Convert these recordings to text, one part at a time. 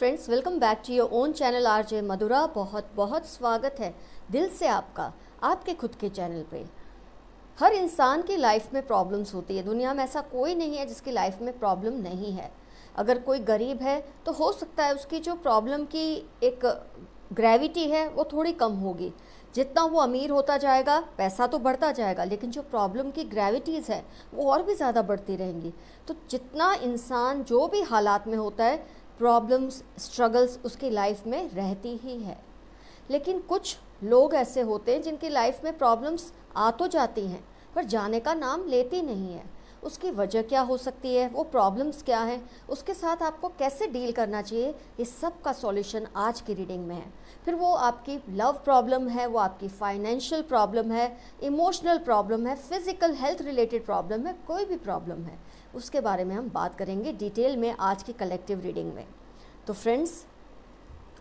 Friends, welcome back to your own channel RJ Madhura. बहुत बहुत स्वागत है दिल से आपका आपके खुद के चैनल पे। हर इंसान की लाइफ में प्रॉब्लम्स होती है। दुनिया में ऐसा कोई नहीं है जिसकी लाइफ में प्रॉब्लम नहीं है। अगर कोई गरीब है तो हो सकता है उसकी जो प्रॉब्लम की एक ग्रेविटी है वो थोड़ी कम होगी। जितना वो अमीर होता जाएगा पैसा तो बढ़ता जाएगा, लेकिन जो प्रॉब्लम की ग्रेविटीज़ है वो और भी ज़्यादा बढ़ती रहेंगी। तो जितना इंसान जो भी हालात में होता है, प्रॉब्लम्स स्ट्रगल्स उसकी लाइफ में रहती ही है। लेकिन कुछ लोग ऐसे होते हैं जिनकी लाइफ में प्रॉब्लम्स आ तो जाती हैं पर जाने का नाम लेती नहीं है। उसकी वजह क्या हो सकती है, वो प्रॉब्लम्स क्या हैं, उसके साथ आपको कैसे डील करना चाहिए, इस सब का सॉल्यूशन आज की रीडिंग में है। फिर वो आपकी लव प्रॉब्लम है, वो आपकी फाइनेंशियल प्रॉब्लम है, इमोशनल प्रॉब्लम है, फिजिकल हेल्थ रिलेटेड प्रॉब्लम है, कोई भी प्रॉब्लम है, उसके बारे में हम बात करेंगे डिटेल में आज की कलेक्टिव रीडिंग में। तो फ्रेंड्स,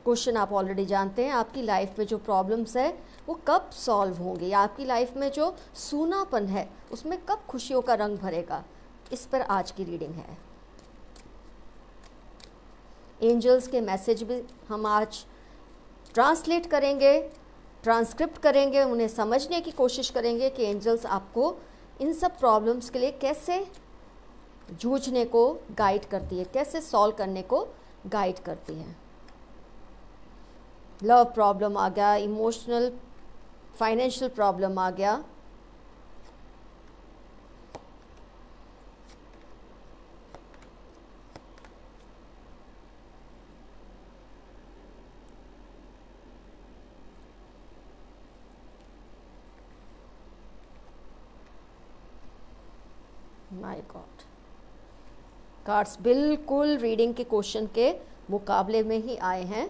क्वेश्चन आप ऑलरेडी जानते हैं, आपकी लाइफ में जो प्रॉब्लम्स है वो कब सॉल्व होंगे, या आपकी लाइफ में जो सूनापन है उसमें कब खुशियों का रंग भरेगा, इस पर आज की रीडिंग है। एंजल्स के मैसेज भी हम आज ट्रांसलेट करेंगे, ट्रांसक्रिप्ट करेंगे, उन्हें समझने की कोशिश करेंगे कि एंजल्स आपको इन सब प्रॉब्लम्स के लिए कैसे जूझने को गाइड करती है, कैसे सॉल्व करने को गाइड करती है। लव प्रॉब्लम आ गया, इमोशनल फाइनेंशियल प्रॉब्लम आ गया, माय गॉड, कार्ड्स बिल्कुल रीडिंग के क्वेश्चन के मुकाबले में ही आए हैं।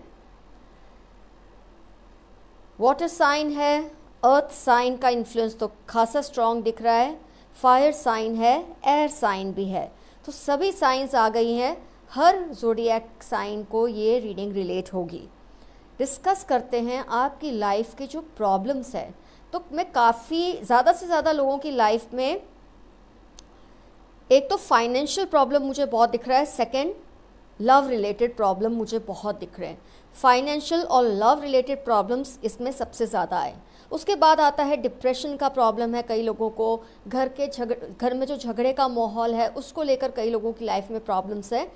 वाटर साइन है, अर्थ साइन का इन्फ्लुएंस तो खासा स्ट्रॉन्ग दिख रहा है, फायर साइन है, एयर साइन भी है, तो सभी साइंस आ गई हैं। हर ज़ोडिएक साइन को ये रीडिंग रिलेट होगी। डिस्कस करते हैं आपकी लाइफ की जो प्रॉब्लम्स है। तो मैं काफ़ी ज़्यादा से ज़्यादा लोगों की लाइफ में एक तो फाइनेंशियल प्रॉब्लम मुझे बहुत दिख रहा है, सेकंड लव रिलेटेड प्रॉब्लम मुझे बहुत दिख रहे हैं। फाइनेंशियल और लव रिलेटेड प्रॉब्लम्स इसमें सबसे ज़्यादा आए। उसके बाद आता है डिप्रेशन का प्रॉब्लम है, कई लोगों को घर में जो झगड़े का माहौल है उसको लेकर कई लोगों की लाइफ में प्रॉब्लम्स है।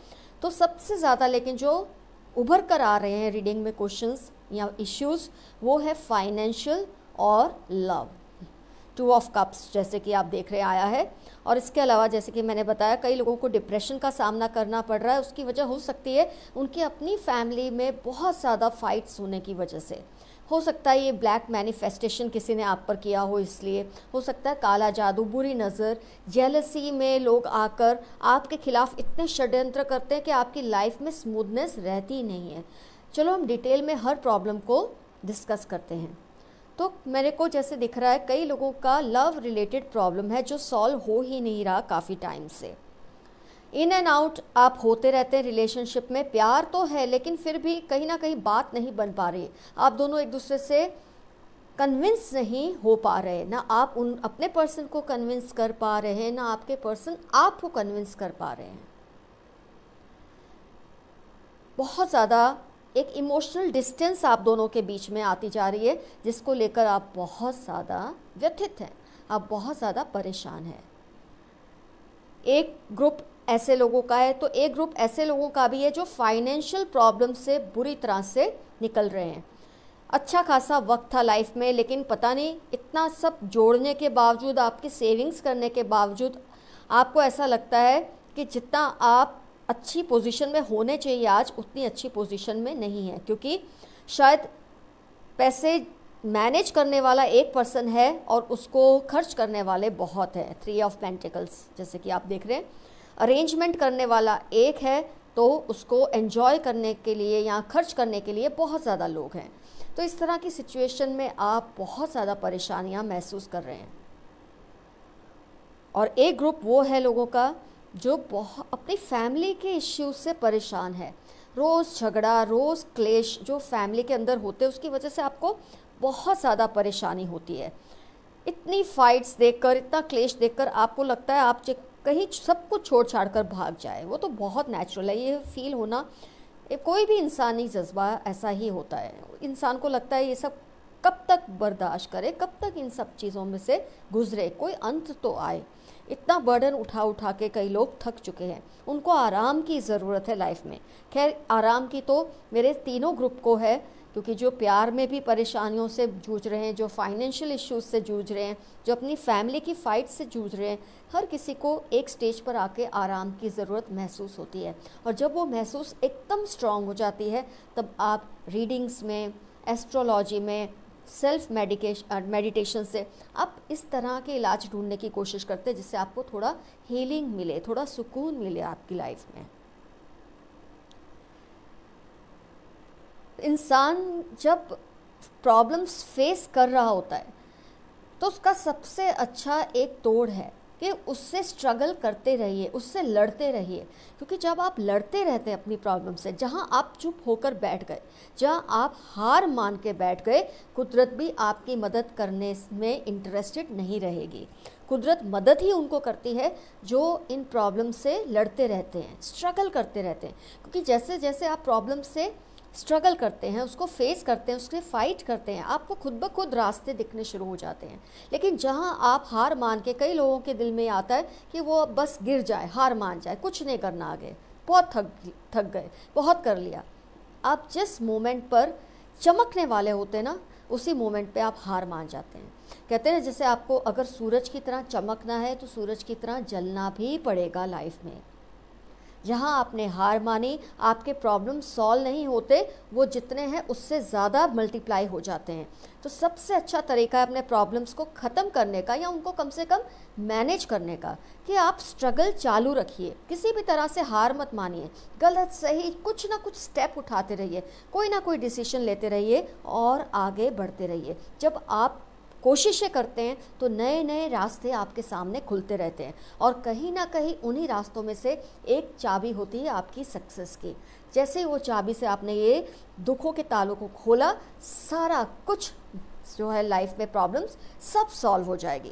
तो सबसे ज़्यादा लेकिन जो उभर कर आ रहे हैं रीडिंग में क्वेश्चंस या इश्यूज़, वो है फाइनेंशियल और लव। 2 ऑफ कप्स जैसे कि आप देख रहे आया है। और इसके अलावा जैसे कि मैंने बताया, कई लोगों को डिप्रेशन का सामना करना पड़ रहा है। उसकी वजह हो सकती है उनकी अपनी फैमिली में बहुत ज़्यादा फाइट्स होने की वजह से। हो सकता है ये ब्लैक मैनिफेस्टेशन किसी ने आप पर किया हो, इसलिए हो सकता है काला जादू, बुरी नज़र, जेलसी में लोग आकर आपके खिलाफ इतने षड्यंत्र करते हैं कि आपकी लाइफ में स्मूथनेस रहती नहीं है। चलो हम डिटेल में हर प्रॉब्लम को डिस्कस करते हैं। तो मेरे को जैसे दिख रहा है कई लोगों का लव रिलेटेड प्रॉब्लम है जो सॉल्व हो ही नहीं रहा काफ़ी टाइम से। इन एंड आउट आप होते रहते हैं रिलेशनशिप में, प्यार तो है लेकिन फिर भी कहीं ना कहीं बात नहीं बन पा रही। आप दोनों एक दूसरे से कन्विंस नहीं हो पा रहे, ना आप उन अपने पर्सन को कन्विंस कर पा रहे हैं, ना आपके पर्सन आपको कन्विंस कर पा रहे हैं। बहुत ज़्यादा एक इमोशनल डिस्टेंस आप दोनों के बीच में आती जा रही है, जिसको लेकर आप बहुत ज़्यादा व्यथित हैं, आप बहुत ज़्यादा परेशान हैं। एक ग्रुप ऐसे लोगों का है तो एक ग्रुप ऐसे लोगों का भी है जो फाइनेंशियल प्रॉब्लम से बुरी तरह से निकल रहे हैं। अच्छा खासा वक्त था लाइफ में, लेकिन पता नहीं इतना सब जोड़ने के बावजूद, आपकी सेविंग्स करने के बावजूद आपको ऐसा लगता है कि जितना आप अच्छी पोजीशन में होने चाहिए आज, उतनी अच्छी पोजीशन में नहीं है, क्योंकि शायद पैसे मैनेज करने वाला एक पर्सन है और उसको खर्च करने वाले बहुत हैं। 3 ऑफ पेंटिकल्स जैसे कि आप देख रहे हैं। अरेंजमेंट करने वाला एक है तो उसको एंजॉय करने के लिए या खर्च करने के लिए बहुत ज़्यादा लोग हैं। तो इस तरह की सिचुएशन में आप बहुत ज़्यादा परेशानियां महसूस कर रहे हैं। और एक ग्रुप वो है लोगों का जो बहुत अपनी फैमिली के इश्यूज से परेशान है। रोज़ झगड़ा, रोज़ क्लेश जो फैमिली के अंदर होते हैं उसकी वजह से आपको बहुत ज़्यादा परेशानी होती है। इतनी फाइट्स देखकर, इतना क्लेश देखकर आपको लगता है आप कहीं सब कुछ छोड़ छाड़ कर भाग जाए। वो तो बहुत नेचुरल है, ये फील होना कोई भी इंसानी जज्बा ऐसा ही होता है, इंसान को लगता है ये सब कब तक बर्दाश्त करे, कब तक इन सब चीज़ों में से गुजरे, कोई अंत तो आए। इतना बर्डन उठा उठा के कई लोग थक चुके हैं, उनको आराम की ज़रूरत है लाइफ में। खैर आराम की तो मेरे तीनों ग्रुप को है, क्योंकि जो प्यार में भी परेशानियों से जूझ रहे हैं, जो फाइनेंशियल इश्यूज से जूझ रहे हैं, जो अपनी फैमिली की फ़ाइट से जूझ रहे हैं, हर किसी को एक स्टेज पर आके आराम की ज़रूरत महसूस होती है। और जब वो महसूस एकदम स्ट्रॉन्ग हो जाती है, तब आप रीडिंग्स में, एस्ट्रोलॉजी में, सेल्फ मेडिटेशन से आप इस तरह के इलाज ढूंढने की कोशिश करते हैं जिससे आपको थोड़ा हीलिंग मिले, थोड़ा सुकून मिले आपकी लाइफ में। इंसान जब प्रॉब्लम्स फेस कर रहा होता है तो उसका सबसे अच्छा एक तोड़ है कि उससे स्ट्रगल करते रहिए, उससे लड़ते रहिए। क्योंकि जब आप लड़ते रहते हैं अपनी प्रॉब्लम से, जहाँ आप चुप होकर बैठ गए, जहाँ आप हार मान के बैठ गए, कुदरत भी आपकी मदद करने में इंटरेस्टेड नहीं रहेगी। कुदरत मदद ही उनको करती है जो इन प्रॉब्लम से लड़ते रहते हैं, स्ट्रगल करते रहते हैं। क्योंकि जैसे जैसे आप प्रॉब्लम से स्ट्रगल करते हैं, उसको फेस करते हैं, उससे फाइट करते हैं, आपको खुद ब खुद रास्ते दिखने शुरू हो जाते हैं। लेकिन जहां आप हार मान के, कई लोगों के दिल में आता है कि वो बस गिर जाए, हार मान जाए, कुछ नहीं करना आगे, बहुत थक गए, बहुत कर लिया। आप जिस मोमेंट पर चमकने वाले होते हैं ना, उसी मोमेंट पे आप हार मान जाते हैं। कहते हैं जैसे आपको अगर सूरज की तरह चमकना है तो सूरज की तरह जलना भी पड़ेगा लाइफ में। जहाँ आपने हार मानी, आपके प्रॉब्लम सॉल्व नहीं होते, वो जितने हैं उससे ज़्यादा मल्टीप्लाई हो जाते हैं। तो सबसे अच्छा तरीका है अपने प्रॉब्लम्स को ख़त्म करने का, या उनको कम से कम मैनेज करने का, कि आप स्ट्रगल चालू रखिए, किसी भी तरह से हार मत मानिए, गलत सही कुछ ना कुछ स्टेप उठाते रहिए, कोई ना कोई डिसीजन लेते रहिए और आगे बढ़ते रहिए। जब आप कोशिशें करते हैं तो नए नए रास्ते आपके सामने खुलते रहते हैं, और कहीं ना कहीं उन्हीं रास्तों में से एक चाबी होती है आपकी सक्सेस की। जैसे ही वो चाबी से आपने ये दुखों के तालों को खोला, सारा कुछ जो है लाइफ में प्रॉब्लम्स सब सॉल्व हो जाएगी।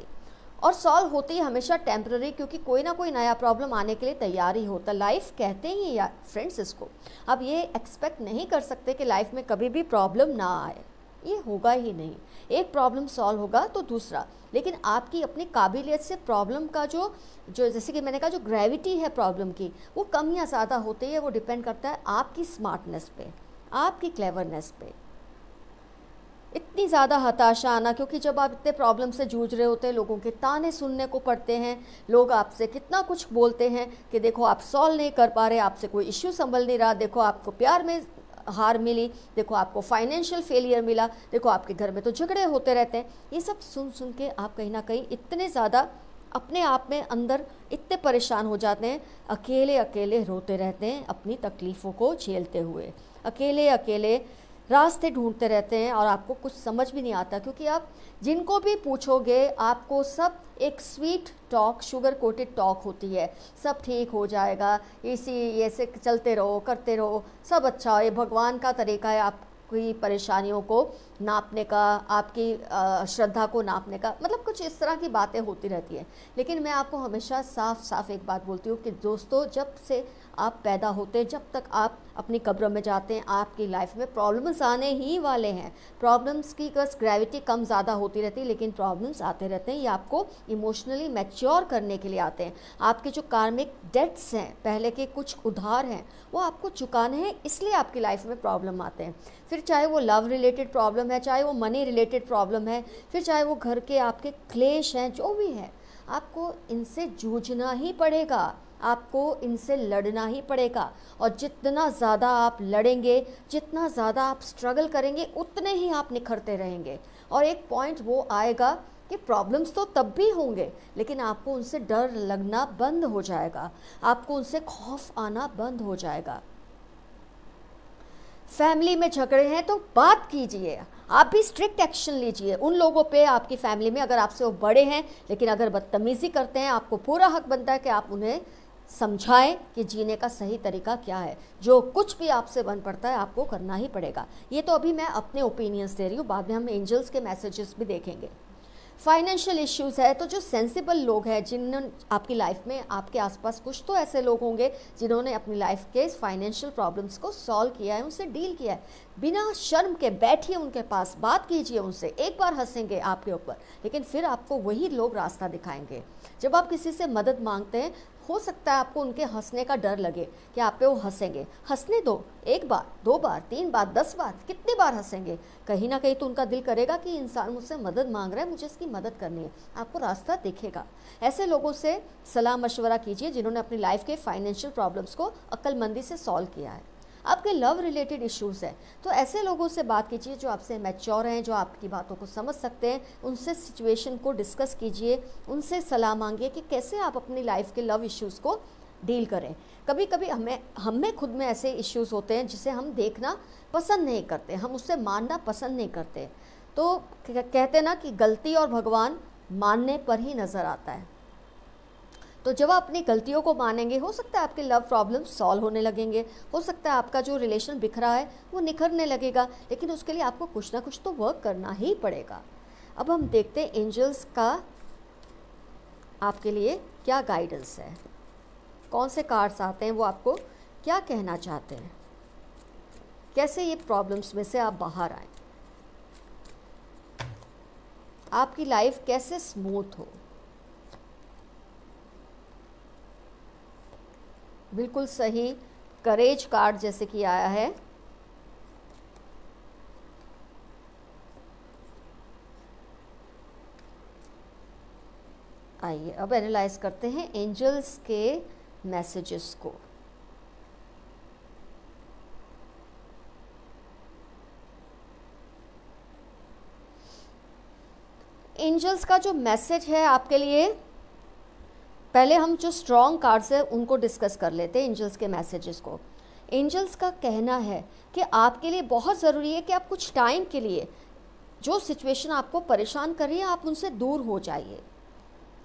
और सॉल्व होती है हमेशा टेम्पररी, क्योंकि कोई ना कोई नया प्रॉब्लम आने के लिए तैयार ही होता। लाइफ कहते ही यार फ्रेंड्स इसको, अब ये एक्सपेक्ट नहीं कर सकते कि लाइफ में कभी भी प्रॉब्लम ना आए, ये होगा ही नहीं। एक प्रॉब्लम सॉल्व होगा तो दूसरा, लेकिन आपकी अपनी काबिलियत से प्रॉब्लम का जो जैसे कि मैंने कहा, जो ग्रेविटी है प्रॉब्लम की, वो कम या ज़्यादा होती है, वो डिपेंड करता है आपकी स्मार्टनेस पे, आपकी क्लेवरनेस पे। इतनी ज़्यादा हताशा आना, क्योंकि जब आप इतने प्रॉब्लम से जूझ रहे होते हैं, लोगों के ताने सुनने को पड़ते हैं, लोग आपसे कितना कुछ बोलते हैं कि देखो आप सॉल्व नहीं कर पा रहे, आपसे कोई इश्यू संभल नहीं रहा, देखो आपको प्यार में हार मिली, देखो आपको फाइनेंशियल फेलियर मिला, देखो आपके घर में तो झगड़े होते रहते हैं। ये सब सुन सुन के आप कहीं ना कहीं इतने ज़्यादा अपने आप में अंदर इतने परेशान हो जाते हैं, अकेले अकेले रोते रहते हैं अपनी तकलीफ़ों को झेलते हुए, अकेले अकेले रास्ते ढूंढते रहते हैं, और आपको कुछ समझ भी नहीं आता। क्योंकि आप जिनको भी पूछोगे, आपको सब एक sweet talk, sugar coated talk होती है, सब ठीक हो जाएगा, इसी ऐसे चलते रहो, करते रहो, सब अच्छा है, भगवान का तरीका है आपकी परेशानियों को नापने का, आपकी श्रद्धा को नापने का, मतलब कुछ इस तरह की बातें होती रहती है। लेकिन मैं आपको हमेशा साफ साफ एक बात बोलती हूँ कि दोस्तों, जब से आप पैदा होते हैं, जब तक आप अपनी कब्र में जाते हैं, आपकी लाइफ में प्रॉब्लम्स आने ही वाले हैं। प्रॉब्लम्स की बस ग्रेविटी कम ज़्यादा होती रहती है, लेकिन प्रॉब्लम्स आते रहते हैं। ये आपको इमोशनली मैच्योर करने के लिए आते हैं। आपके जो कार्मिक डेट्स हैं, पहले के कुछ उधार हैं, वो आपको चुकाने हैं, इसलिए आपकी लाइफ में प्रॉब्लम आते हैं। फिर चाहे वो लव रिलेटेड प्रॉब्लम है, चाहे वो मनी रिलेटेड प्रॉब्लम है, फिर चाहे वो घर के आपके क्लेश हैं, जो भी है, आपको इनसे जूझना ही पड़ेगा, आपको इनसे लड़ना ही पड़ेगा। और जितना ज़्यादा आप लड़ेंगे, जितना ज़्यादा आप स्ट्रगल करेंगे, उतने ही आप निखरते रहेंगे। और एक पॉइंट वो आएगा कि प्रॉब्लम्स तो तब भी होंगे, लेकिन आपको उनसे डर लगना बंद हो जाएगा, आपको उनसे खौफ आना बंद हो जाएगा। फैमिली में झगड़े हैं तो बात कीजिए, आप भी स्ट्रिक्ट एक्शन लीजिए उन लोगों पे, आपकी फैमिली में अगर आपसे वो बड़े हैं, लेकिन अगर बदतमीज़ी करते हैं, आपको पूरा हक बनता है कि आप उन्हें समझाएं कि जीने का सही तरीका क्या है। जो कुछ भी आपसे बन पड़ता है आपको करना ही पड़ेगा। ये तो अभी मैं अपने ओपिनियंस दे रही हूँ, बाद में हम एंजल्स के मैसेजेस भी देखेंगे। फाइनेंशियल इश्यूज़ है, तो जो सेंसिबल लोग हैं जिन्होंने आपकी लाइफ में, आपके आसपास कुछ तो ऐसे लोग होंगे जिन्होंने अपनी लाइफ के फाइनेंशियल प्रॉब्लम्स को सॉल्व किया है, उनसे डील किया है। बिना शर्म के बैठिए उनके पास, बात कीजिए उनसे, एक बार हंसेंगे आपके ऊपर, लेकिन फिर आपको वही लोग रास्ता दिखाएंगे। जब आप किसी से मदद मांगते हैं, हो सकता है आपको उनके हंसने का डर लगे कि आप पे वो हंसेंगे। हंसने दो, एक बार, 2 बार, 3 बार, 10 बार, कितनी बार हंसेंगे? कहीं ना कहीं तो उनका दिल करेगा कि इंसान मुझसे मदद मांग रहा है, मुझे इसकी मदद करनी है। आपको रास्ता दिखेगा। ऐसे लोगों से सलाह मशवरा कीजिए जिन्होंने अपनी लाइफ के फाइनेंशियल प्रॉब्लम्स को अक्लमंदी से सॉल्व किया है। आपके लव रिलेटेड इश्यूज़ हैं, तो ऐसे लोगों से बात कीजिए जो आपसे मैच्योर हैं, जो आपकी बातों को समझ सकते हैं। उनसे सिचुएशन को डिस्कस कीजिए, उनसे सलाह मांगिए कि कैसे आप अपनी लाइफ के लव इश्यूज़ को डील करें। कभी कभी हमें खुद में ऐसे इश्यूज़ होते हैं जिसे हम देखना पसंद नहीं करते, हम उससे मानना पसंद नहीं करते। तो कहते हैं ना कि गलती और भगवान मानने पर ही नज़र आता है। तो जब आप अपनी गलतियों को मानेंगे, हो सकता है आपके लव प्रॉब्लम सॉल्व होने लगेंगे, हो सकता है आपका जो रिलेशन बिखरा है वो निखरने लगेगा, लेकिन उसके लिए आपको कुछ ना कुछ तो वर्क करना ही पड़ेगा। अब हम देखते हैं एंजल्स का आपके लिए क्या गाइडेंस है, कौन से कार्ड्स आते हैं, वो आपको क्या कहना चाहते हैं, कैसे ये प्रॉब्लम्स में से आप बाहर आए, आपकी लाइफ कैसे स्मूथ हो। बिल्कुल सही, करेज कार्ड जैसे कि आया है। आइए अब एनालाइज करते हैं एंजल्स के मैसेजेस को। एंजल्स का जो मैसेज है आपके लिए, पहले हम जो स्ट्रॉन्ग कार्ड्स है उनको डिस्कस कर लेते हैं एंजल्स के मैसेजेस को। एंजल्स का कहना है कि आपके लिए बहुत ज़रूरी है कि आप कुछ टाइम के लिए जो सिचुएशन आपको परेशान कर रही है, आप उनसे दूर हो जाइए।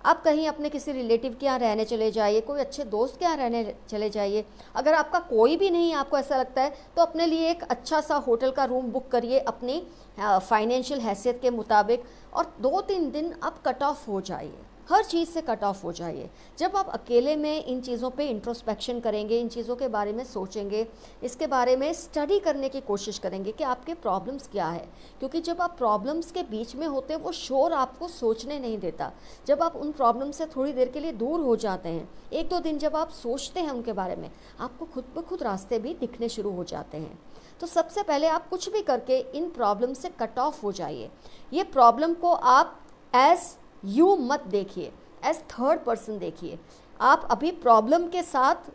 आप कहीं अपने किसी रिलेटिव के यहाँ रहने चले जाइए, कोई अच्छे दोस्त के यहाँ रहने चले जाइए। अगर आपका कोई भी नहीं, आपको ऐसा लगता है, तो अपने लिए एक अच्छा सा होटल का रूम बुक करिए अपनी फाइनेंशियल हैसियत के मुताबिक, और 2-3 दिन आप कट ऑफ हो जाइए, हर चीज़ से कट ऑफ हो जाइए। जब आप अकेले में इन चीज़ों पे इंट्रोस्पेक्शन करेंगे, इन चीज़ों के बारे में सोचेंगे, इसके बारे में स्टडी करने की कोशिश करेंगे कि आपके प्रॉब्लम्स क्या है, क्योंकि जब आप प्रॉब्लम्स के बीच में होते हैं वो शोर आपको सोचने नहीं देता। जब आप उन प्रॉब्लम से थोड़ी देर के लिए दूर हो जाते हैं, 1-2 दिन जब आप सोचते हैं उनके बारे में, आपको खुद ब खुद रास्ते भी दिखने शुरू हो जाते हैं। तो सबसे पहले आप कुछ भी करके इन प्रॉब्लम से कट ऑफ हो जाइए। ये प्रॉब्लम को आप एज यू मत देखिए, एज थर्ड पर्सन देखिए। आप अभी प्रॉब्लम के साथ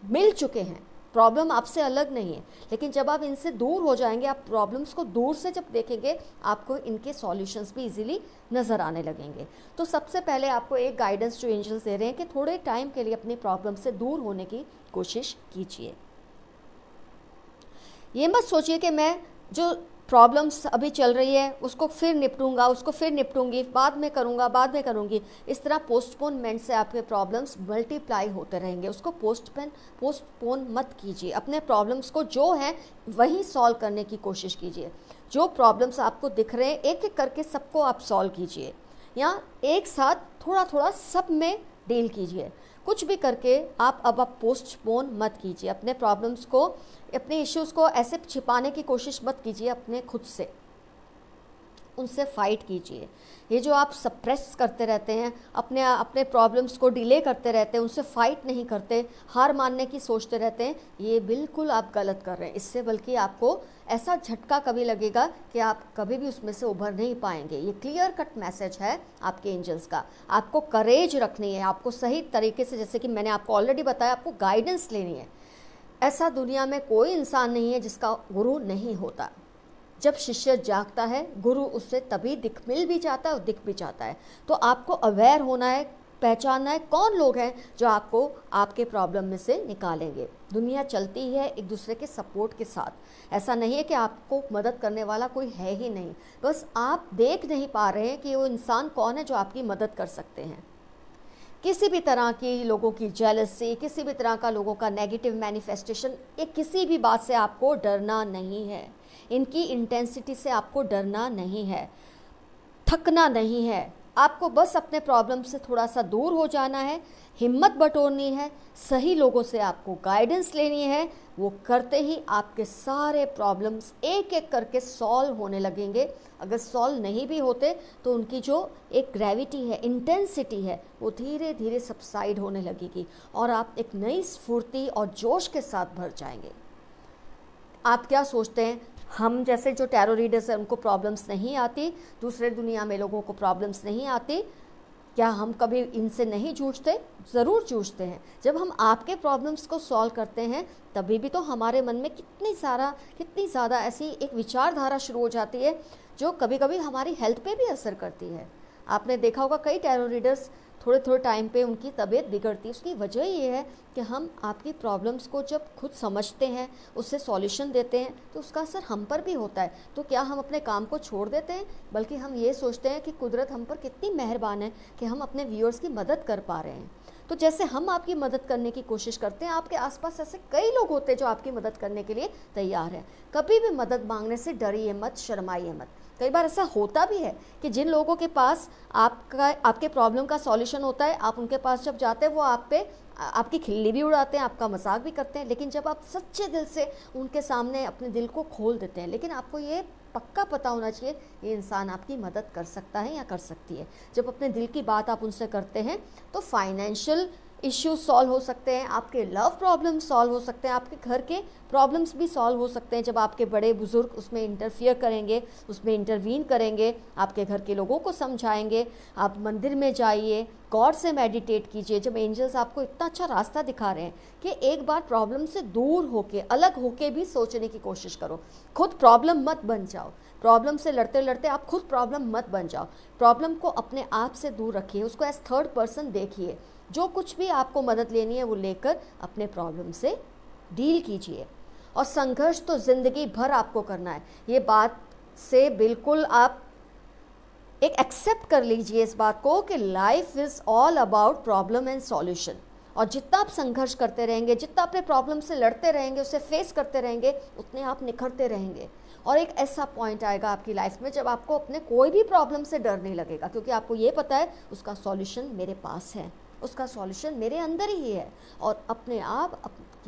मिल चुके हैं, प्रॉब्लम आपसे अलग नहीं है, लेकिन जब आप इनसे दूर हो जाएंगे, आप प्रॉब्लम्स को दूर से जब देखेंगे, आपको इनके सॉल्यूशंस भी इजीली नज़र आने लगेंगे। तो सबसे पहले आपको एक गाइडेंस जो एंजल्स दे रहे हैं कि थोड़े टाइम के लिए अपनी प्रॉब्लम से दूर होने की कोशिश कीजिए। ये मत सोचिए कि मैं जो प्रॉब्लम्स अभी चल रही है उसको फिर निपटूंगा, उसको फिर निपटूंगी, बाद में करूंगा, बाद में करूंगी। इस तरह पोस्टपोनमेंट से आपके प्रॉब्लम्स मल्टीप्लाई होते रहेंगे। उसको पोस्टपोन मत कीजिए। अपने प्रॉब्लम्स को जो है वही सॉल्व करने की कोशिश कीजिए। जो प्रॉब्लम्स आपको दिख रहे हैं, एक एक करके सबको आप सॉल्व कीजिए, या एक साथ थोड़ा थोड़ा सब में डील कीजिए। कुछ भी करके आप पोस्टपोन मत कीजिए। अपने प्रॉब्लम्स को, अपने इश्यूज़ को ऐसे छिपाने की कोशिश मत कीजिए अपने खुद से, उनसे फाइट कीजिए। ये जो आप सप्रेस करते रहते हैं, अपने प्रॉब्लम्स को डिले करते रहते हैं, उनसे फाइट नहीं करते, हार मानने की सोचते रहते हैं, ये बिल्कुल आप गलत कर रहे हैं। इससे बल्कि आपको ऐसा झटका कभी लगेगा कि आप कभी भी उसमें से उभर नहीं पाएंगे। ये क्लियर कट मैसेज है आपके एंजल्स का। आपको करेज रखनी है, आपको सही तरीके से, जैसे कि मैंने आपको ऑलरेडी बताया, आपको गाइडेंस लेनी है। ऐसा दुनिया में कोई इंसान नहीं है जिसका गुरु नहीं होता। जब शिष्य जागता है, गुरु उससे तभी मिल भी जाता है और दिख भी जाता है। तो आपको अवेयर होना है, पहचानना है कौन लोग हैं जो आपको आपके प्रॉब्लम में से निकालेंगे। दुनिया चलती है एक दूसरे के सपोर्ट के साथ। ऐसा नहीं है कि आपको मदद करने वाला कोई है ही नहीं, बस आप देख नहीं पा रहे हैं कि वो इंसान कौन है जो आपकी मदद कर सकते हैं। किसी भी तरह की लोगों की जेलसी, किसी भी तरह का लोगों का नेगेटिव मैनिफेस्टेशन, ये किसी भी बात से आपको डरना नहीं है। इनकी इंटेंसिटी से आपको डरना नहीं है। थकना नहीं है, आपको बस अपने प्रॉब्लम से थोड़ा सा दूर हो जाना है, हिम्मत बटोरनी है, सही लोगों से आपको गाइडेंस लेनी है। वो करते ही आपके सारे प्रॉब्लम्स एक एक करके सॉल्व होने लगेंगे। अगर सॉल्व नहीं भी होते तो उनकी जो एक ग्रेविटी है, इंटेंसिटी है, वो धीरे धीरे सबसाइड होने लगेगी और आप एक नई स्फूर्ति और जोश के साथ भर जाएंगे। आप क्या सोचते हैं, हम जैसे जो टैरो रीडर्स हैं उनको प्रॉब्लम्स नहीं आती, दूसरे दुनिया में लोगों को प्रॉब्लम्स नहीं आती, क्या हम कभी इनसे नहीं जूझते? ज़रूर जूझते हैं। जब हम आपके प्रॉब्लम्स को सॉल्व करते हैं तभी भी तो हमारे मन में कितनी ज़्यादा ऐसी एक विचारधारा शुरू हो जाती है जो कभी कभी हमारी हेल्थ पे भी असर करती है। आपने देखा होगा कई टैरो रीडर्स थोड़े टाइम पे उनकी तबीयत बिगड़ती है। उसकी वजह ये है कि हम आपकी प्रॉब्लम्स को जब खुद समझते हैं, उससे सॉल्यूशन देते हैं, तो उसका असर हम पर भी होता है। तो क्या हम अपने काम को छोड़ देते हैं? बल्कि हम ये सोचते हैं कि कुदरत हम पर कितनी मेहरबान है कि हम अपने व्यूअर्स की मदद कर पा रहे हैं। तो जैसे हम आपकी मदद करने की कोशिश करते हैं, आपके आसपास ऐसे कई लोग होते हैं जो आपकी मदद करने के लिए तैयार हैं। कभी भी मदद मांगने से डरिए मत, शर्माइए मत। कई बार ऐसा होता भी है कि जिन लोगों के पास आपके प्रॉब्लम का सॉल्यूशन होता है, आप उनके पास जब जाते हैं वो आप पे आपकी खिल्ली भी उड़ाते हैं, आपका मजाक भी करते हैं। लेकिन जब आप सच्चे दिल से उनके सामने अपने दिल को खोल देते हैं, लेकिन आपको ये पक्का पता होना चाहिए ये इंसान आपकी मदद कर सकता है या कर सकती है। जब अपने दिल की बात आप उनसे करते हैं तो फाइनेंशियल इश्यूज सॉल्व हो सकते हैं, आपके लव प्रॉब्लम सॉल्व हो सकते हैं, आपके घर के प्रॉब्लम्स भी सॉल्व हो सकते हैं जब आपके बड़े बुजुर्ग उसमें इंटरफियर करेंगे, उसमें इंटरवीन करेंगे, आपके घर के लोगों को समझाएंगे। आप मंदिर में जाइए, गॉड से मेडिटेट कीजिए। जब एंजल्स आपको इतना अच्छा रास्ता दिखा रहे हैं कि एक बार प्रॉब्लम से दूर होके, अलग होके भी सोचने की कोशिश करो। खुद प्रॉब्लम मत बन जाओ, प्रॉब्लम से लड़ते लड़ते आप खुद प्रॉब्लम मत बन जाओ। प्रॉब्लम को अपने आप से दूर रखिए, उसको एज थर्ड पर्सन देखिए। जो कुछ भी आपको मदद लेनी है वो लेकर अपने प्रॉब्लम से डील कीजिए। और संघर्ष तो ज़िंदगी भर आपको करना है, ये बात से बिल्कुल आप एक एक्सेप्ट कर लीजिए इस बात को कि life is all about problem and solution. और जितना आप संघर्ष करते रहेंगे, जितना अपने प्रॉब्लम से लड़ते रहेंगे, उसे फेस करते रहेंगे, उतने आप निखरते रहेंगे। और एक ऐसा पॉइंट आएगा आपकी लाइफ में जब आपको अपने कोई भी प्रॉब्लम से डर नहीं लगेगा, क्योंकि आपको ये पता है उसका सॉल्यूशन मेरे पास है, उसका सॉल्यूशन मेरे अंदर ही है। और अपने आप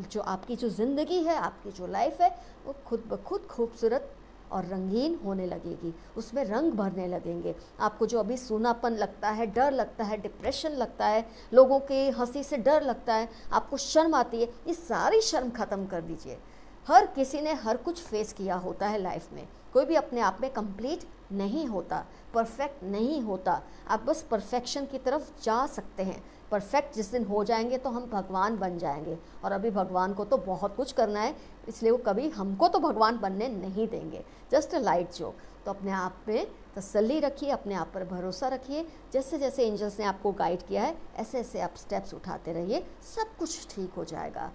जो आपकी जो ज़िंदगी है, आपकी जो लाइफ है, वो खुद ब खुद खूबसूरत और रंगीन होने लगेगी, उसमें रंग भरने लगेंगे। आपको जो अभी सूनापन लगता है, डर लगता है, डिप्रेशन लगता है, लोगों की हंसी से डर लगता है, आपको शर्म आती है, ये सारी शर्म ख़त्म कर दीजिए। हर किसी ने हर कुछ फेस किया होता है लाइफ में, कोई भी अपने आप में कंप्लीट नहीं होता, परफेक्ट नहीं होता। आप बस परफेक्शन की तरफ जा सकते हैं। परफेक्ट जिस दिन हो जाएंगे तो हम भगवान बन जाएंगे, और अभी भगवान को तो बहुत कुछ करना है, इसलिए वो कभी हमको तो भगवान बनने नहीं देंगे। Just a light joke. तो अपने आप में तसल्ली रखिए, अपने आप पर भरोसा रखिए। जैसे जैसे एंजल्स ने आपको गाइड किया है ऐसे ऐसे आप स्टेप्स उठाते रहिए, सब कुछ ठीक हो जाएगा।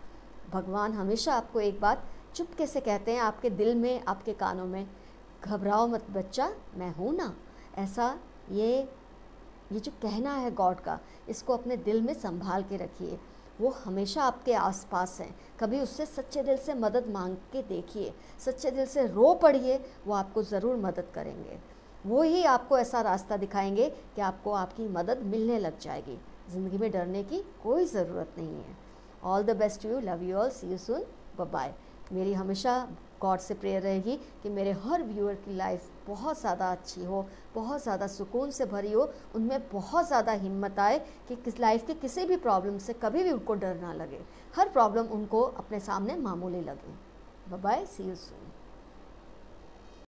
भगवान हमेशा आपको एक बात चुपके से कहते हैं आपके दिल में, आपके कानों में, घबराओ मत बच्चा, मैं हूँ ना। ऐसा ये जो कहना है गॉड का, इसको अपने दिल में संभाल के रखिए। वो हमेशा आपके आसपास हैं। कभी उससे सच्चे दिल से मदद मांग के देखिए, सच्चे दिल से रो पड़िए, वो आपको ज़रूर मदद करेंगे। वो ही आपको ऐसा रास्ता दिखाएंगे कि आपको आपकी मदद मिलने लग जाएगी। ज़िंदगी में डरने की कोई ज़रूरत नहीं है। All the best to you, love you all, see you soon, bye bye. मेरी हमेशा गॉड से प्रेयर रहेगी कि मेरे हर व्यूअर की लाइफ बहुत ज़्यादा अच्छी हो, बहुत ज़्यादा सुकून से भरी हो, उनमें बहुत ज़्यादा हिम्मत आए कि लाइफ के किसी भी प्रॉब्लम से कभी भी उनको डर ना लगे, हर प्रॉब्लम उनको अपने सामने मामूली लगे। Bye bye, see you soon.